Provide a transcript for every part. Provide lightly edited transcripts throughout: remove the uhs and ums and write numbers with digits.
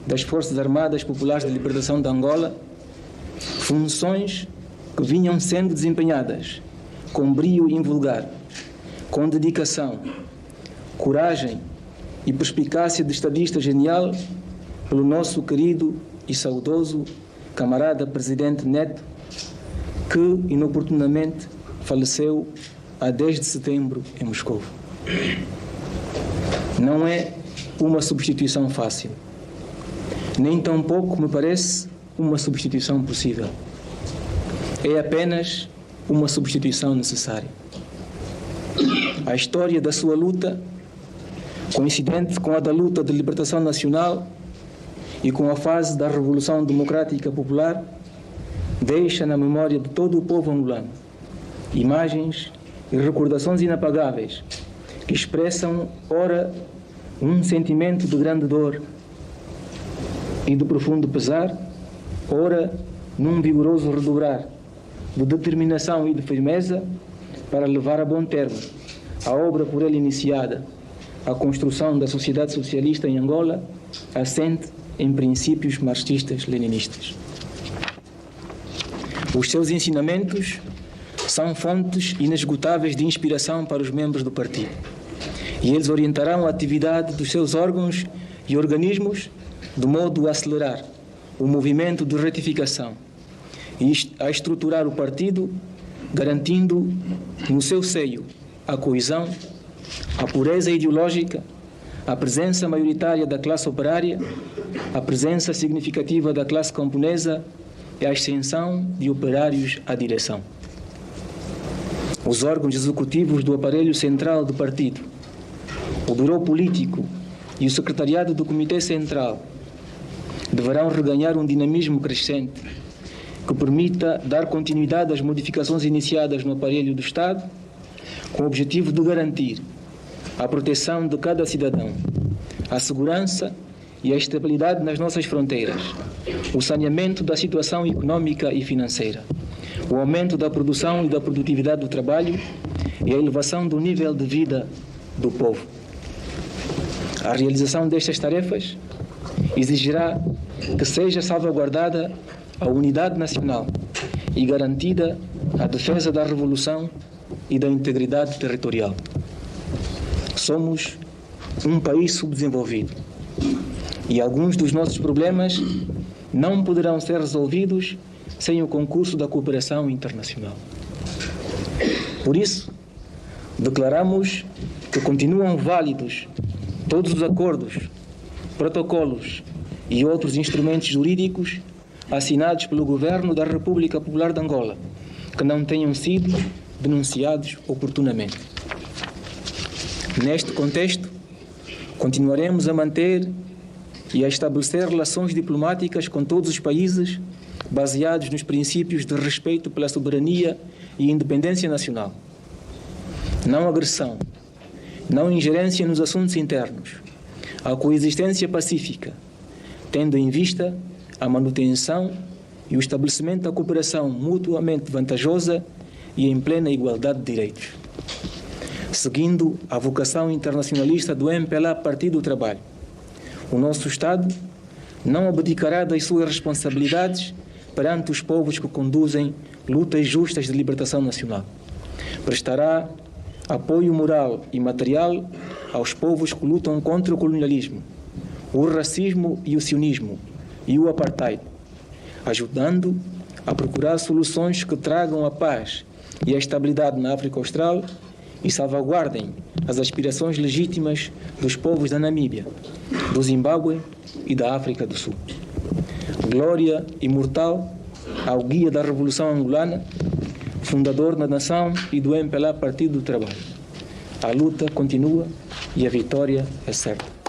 das Forças Armadas Populares de Libertação de Angola, funções que vinham sendo desempenhadas com brio invulgar, com dedicação, coragem e perspicácia de estadista genial pelo nosso querido e saudoso camarada Presidente Neto, que inoportunamente faleceu a 10 de setembro em Moscou. Não é uma substituição fácil, nem tampouco me parece uma substituição possível. É apenas uma substituição necessária. A história da sua luta, coincidente com a da luta de libertação nacional e com a fase da Revolução Democrática Popular, deixa na memória de todo o povo angolano imagens e recordações inapagáveis que expressam, ora, um sentimento de grande dor e de profundo pesar, ora, num vigoroso redobrar de determinação e de firmeza para levar a bom termo a obra por ele iniciada, a construção da sociedade socialista em Angola, assente em princípios marxistas-leninistas. Os seus ensinamentos são fontes inesgotáveis de inspiração para os membros do partido, e eles orientarão a atividade dos seus órgãos e organismos de modo a acelerar o movimento de retificação e a estruturar o partido, garantindo no seu seio a coesão, a pureza ideológica, a presença maioritária da classe operária, a presença significativa da classe camponesa e a ascensão de operários à direção. Os órgãos executivos do aparelho central do partido, o Bureau Político e o Secretariado do Comitê Central deverão reganhar um dinamismo crescente que permita dar continuidade às modificações iniciadas no aparelho do Estado, com o objetivo de garantir a proteção de cada cidadão, a segurança e a estabilidade nas nossas fronteiras, o saneamento da situação econômica e financeira, o aumento da produção e da produtividade do trabalho e a elevação do nível de vida do povo. A realização destas tarefas exigirá que seja salvaguardada a unidade nacional e garantida a defesa da revolução e da integridade territorial. Somos um país subdesenvolvido e alguns dos nossos problemas não poderão ser resolvidos sem o concurso da cooperação internacional. Por isso, declaramos que continuam válidos todos os acordos, protocolos e outros instrumentos jurídicos assinados pelo Governo da República Popular de Angola, que não tenham sido denunciados oportunamente. Neste contexto, continuaremos a manter e a estabelecer relações diplomáticas com todos os países baseados nos princípios de respeito pela soberania e independência nacional, não agressão, não ingerência nos assuntos internos, a coexistência pacífica, tendo em vista a manutenção e o estabelecimento da cooperação mutuamente vantajosa e em plena igualdade de direitos. Seguindo a vocação internacionalista do MPLA Partido do Trabalho, o nosso Estado não abdicará das suas responsabilidades perante os povos que conduzem lutas justas de libertação nacional. Prestará apoio moral e material aos povos que lutam contra o colonialismo, o racismo e o sionismo e o apartheid, ajudando a procurar soluções que tragam a paz e a estabilidade na África Austral e salvaguardem as aspirações legítimas dos povos da Namíbia, do Zimbábue e da África do Sul. Glória imortal ao guia da Revolução Angolana, fundador da nação e do MPLA Partido do Trabalho. A luta continua e a vitória é certa.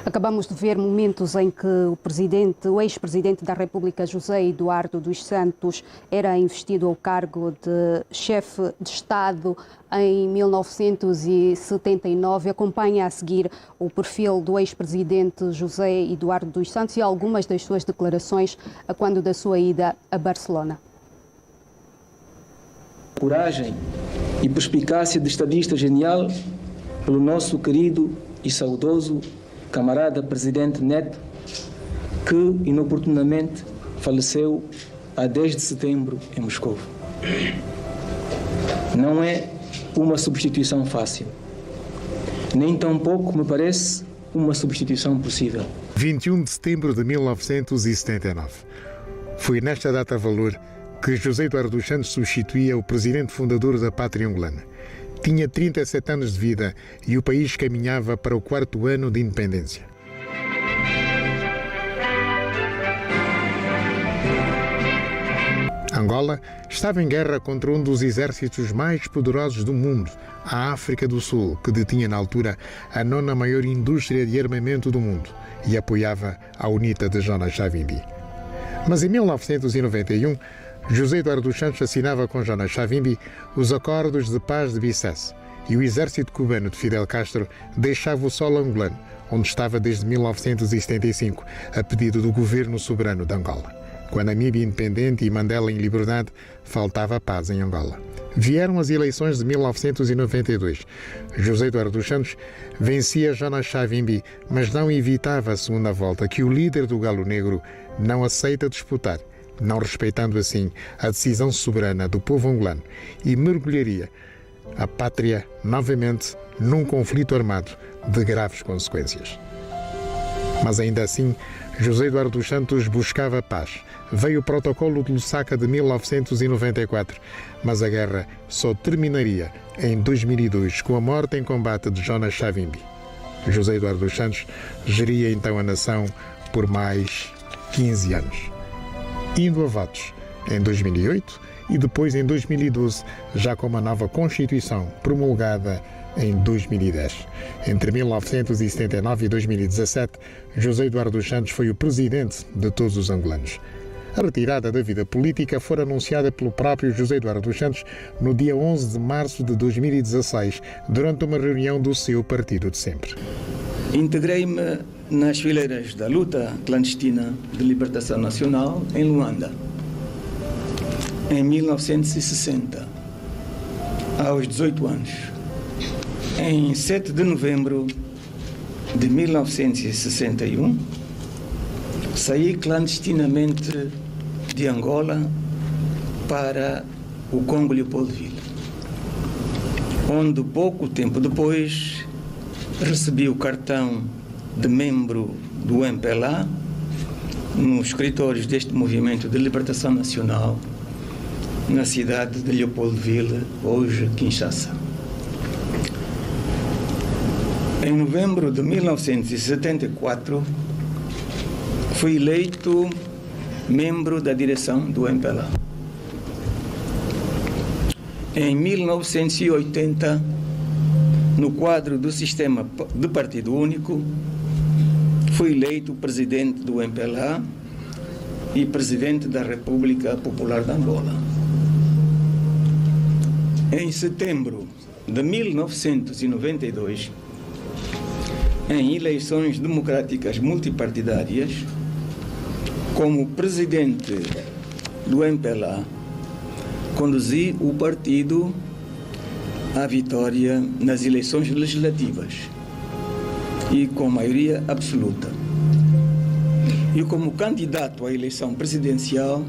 Acabamos de ver momentos em que o ex-presidente da República, José Eduardo dos Santos, era investido ao cargo de chefe de Estado em 1979. Acompanha a seguir o perfil do ex-presidente José Eduardo dos Santos e algumas das suas declarações quando da sua ida a Barcelona. Coragem e perspicácia de estadista genial pelo nosso querido e saudoso camarada presidente Neto, que inoportunamente faleceu a 10 de setembro em Moscou. Não é uma substituição fácil, nem tampouco me parece uma substituição possível. 21 de setembro de 1979. Foi nesta data-valor que José Eduardo dos Santos substituía o presidente fundador da Pátria Angolana. Tinha 37 anos de vida e o país caminhava para o 4º ano de independência. Angola estava em guerra contra um dos exércitos mais poderosos do mundo, a África do Sul, que detinha na altura a 9ª maior indústria de armamento do mundo e apoiava a UNITA de Jonas Savimbi. Mas em 1991, José Eduardo dos Santos assinava com Jonas Savimbi os Acordos de Paz de Bicesse e o exército cubano de Fidel Castro deixava o solo angolano, onde estava desde 1975, a pedido do governo soberano de Angola. Com a Namíbia independente e Mandela em liberdade, faltava paz em Angola. Vieram as eleições de 1992. José Eduardo dos Santos vencia Jonas Savimbi, mas não evitava a segunda volta, que o líder do Galo Negro não aceita disputar, não respeitando assim a decisão soberana do povo angolano, e mergulharia a pátria novamente num conflito armado de graves consequências. Mas ainda assim, José Eduardo dos Santos buscava paz. Veio o protocolo de Lusaka de 1994, mas a guerra só terminaria em 2002 com a morte em combate de Jonas Savimbi. José Eduardo dos Santos geria então a nação por mais 15 anos. Indo a votos em 2008 e depois em 2012, já com uma nova Constituição promulgada em 2010. Entre 1979 e 2017, José Eduardo dos Santos foi o presidente de todos os angolanos. A retirada da vida política foi anunciada pelo próprio José Eduardo dos Santos no dia 11 de março de 2016, durante uma reunião do seu partido de sempre. Integrei-me nas fileiras da luta clandestina de libertação nacional em Luanda, em 1960, aos 18 anos. Em 7 de novembro de 1961, saí clandestinamente de Angola para o Congo Leopoldville, onde pouco tempo depois recebi o cartão de membro do MPLA nos escritórios deste movimento de libertação nacional na cidade de Leopoldville, hoje Kinshasa. Em novembro de 1974, fui eleito membro da direção do MPLA. Em 1980, no quadro do sistema de partido único, fui eleito presidente do MPLA e presidente da República Popular de Angola. Em setembro de 1992, em eleições democráticas multipartidárias, como presidente do MPLA, conduzi o partido à vitória nas eleições legislativas e com maioria absoluta. E como candidato à eleição presidencial,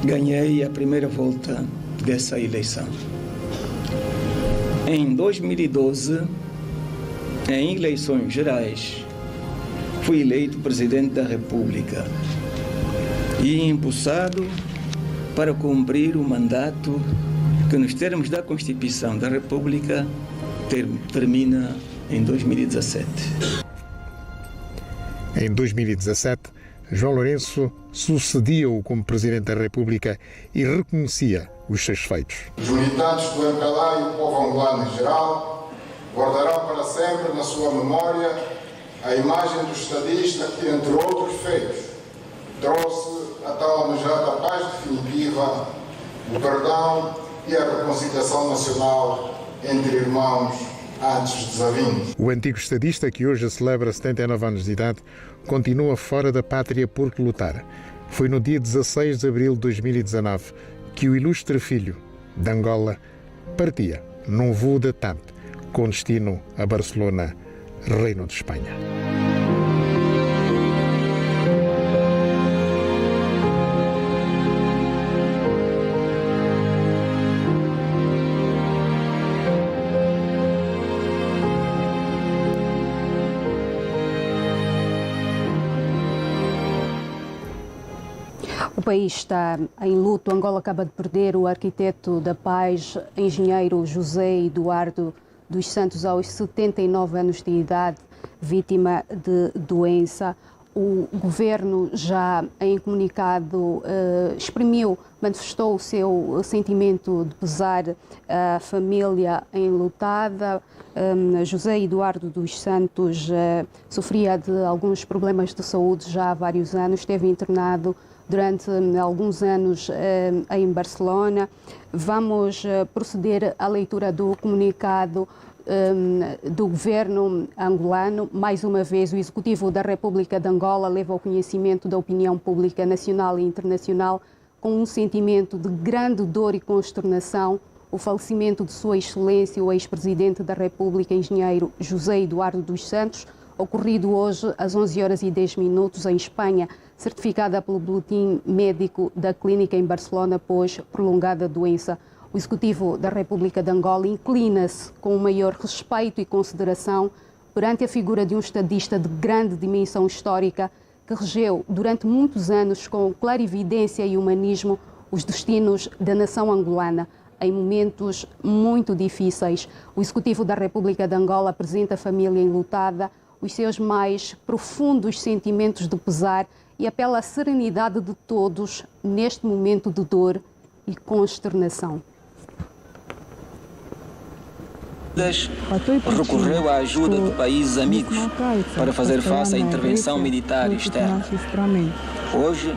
ganhei a primeira volta dessa eleição. Em 2012, em eleições gerais, fui eleito presidente da República e impulsado para cumprir o mandato que, nos termos da Constituição da República, termina em 2017. Em 2017, João Lourenço sucedia-o como Presidente da República e reconhecia os seus feitos. Os militantes do MPLA e o povo angolano em geral guardarão para sempre na sua memória a imagem do estadista que, entre outros feitos, trouxe a tal almejada paz definitiva, o perdão e a reconciliação nacional entre irmãos antes desavindos. O antigo estadista, que hoje celebra 79 anos de idade, continua fora da pátria por que lutar. Foi no dia 16 de abril de 2019 que o ilustre filho de Angola partia num voo da TAP com destino a Barcelona, Reino de Espanha. O país está em luto. Angola acaba de perder o arquiteto da paz, engenheiro José Eduardo dos Santos, aos 79 anos de idade, vítima de doença. O governo já em comunicado manifestou o seu sentimento de pesar à família enlutada. José Eduardo dos Santos sofria de alguns problemas de saúde já há vários anos, esteve internado durante alguns anos em Barcelona. Vamos proceder à leitura do comunicado do governo angolano. Mais uma vez, o Executivo da República de Angola leva ao conhecimento da opinião pública nacional e internacional, com um sentimento de grande dor e consternação, o falecimento de Sua Excelência, o ex-presidente da República, engenheiro José Eduardo dos Santos, ocorrido hoje às 11h10 em Espanha, certificada pelo boletim médico da clínica em Barcelona após prolongada doença. O Executivo da República de Angola inclina-se com o maior respeito e consideração perante a figura de um estadista de grande dimensão histórica que regeu durante muitos anos com clarividência e humanismo os destinos da nação angolana em momentos muito difíceis. O Executivo da República de Angola apresenta à família enlutada os seus mais profundos sentimentos de pesar e apela à serenidade de todos neste momento de dor e consternação. Recorreu à ajuda de países amigos para fazer face à intervenção militar externa. Hoje,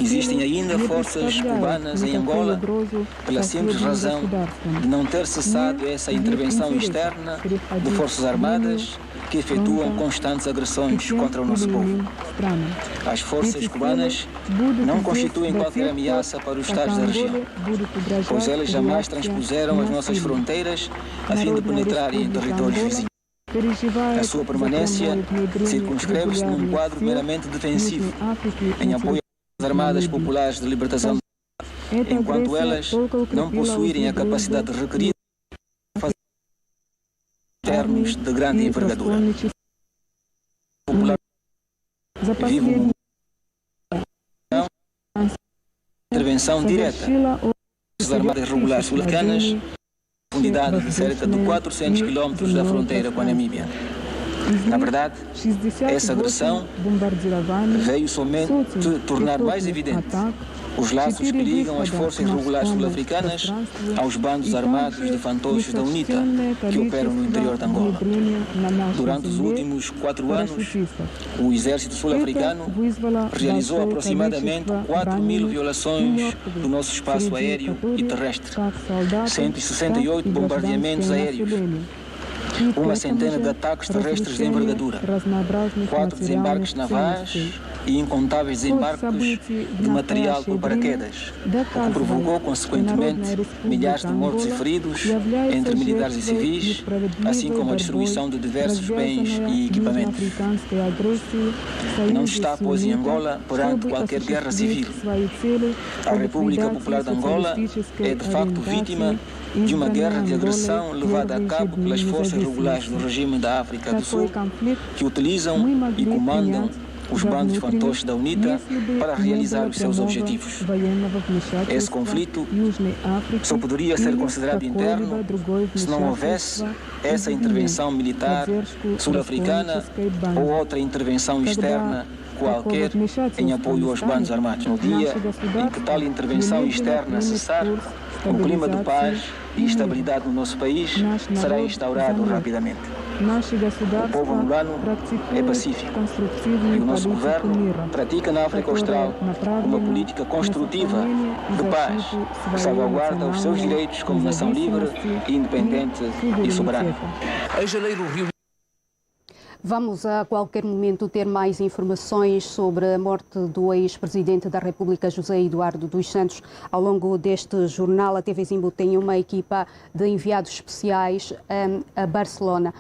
existem ainda forças cubanas em Angola pela simples razão de não ter cessado essa intervenção externa de forças armadas que efetuam constantes agressões contra o nosso povo. As forças cubanas não constituem qualquer ameaça para os Estados da região, pois elas jamais transpuseram as nossas fronteiras a fim de penetrarem em territórios vizinhos. A sua permanência circunscreve-se num quadro meramente defensivo, em apoio às Armadas Populares de Libertação, enquanto elas não possuírem a capacidade requerida para fazer termos de grande envergadura. Popular vive uma intervenção direta das Armadas Regulares Sul-Africanas, profundidade de cerca de 400 km da fronteira com a Namíbia. Na verdade, essa agressão veio somente tornar mais evidente os laços que ligam as forças regulares sul-africanas aos bandos armados de fantoches da UNITA que operam no interior de Angola. Durante os últimos 4 anos, o exército sul-africano realizou aproximadamente 4.000 violações do nosso espaço aéreo e terrestre, 168 bombardeamentos aéreos, uma centena de ataques terrestres de envergadura, 4 desembarques navais e incontáveis desembarques de material por paraquedas, o que provocou, consequentemente, milhares de mortos e feridos entre militares e civis, assim como a destruição de diversos bens e equipamentos. Não se está, pois, em Angola perante qualquer guerra civil. A República Popular de Angola é, de facto, vítima de uma guerra de agressão levada a cabo pelas forças regulares do regime da África do Sul, que utilizam e comandam os bandos fantoches da UNITA para realizar os seus objetivos. Esse conflito só poderia ser considerado interno se não houvesse essa intervenção militar sul-africana ou outra intervenção externa qualquer em apoio aos bandos armados. No dia em que tal intervenção externa cessar, um clima de paz e estabilidade no nosso país será instaurado rapidamente. O povo angolano é pacífico e o nosso governo pratica na África Austral uma política construtiva de paz que salvaguarda os seus direitos como nação livre, independente e soberana. Em janeiro, o Rio... Vamos a qualquer momento ter mais informações sobre a morte do ex-presidente da República, José Eduardo dos Santos. Ao longo deste jornal, a TV Zimbu tem uma equipa de enviados especiais a Barcelona.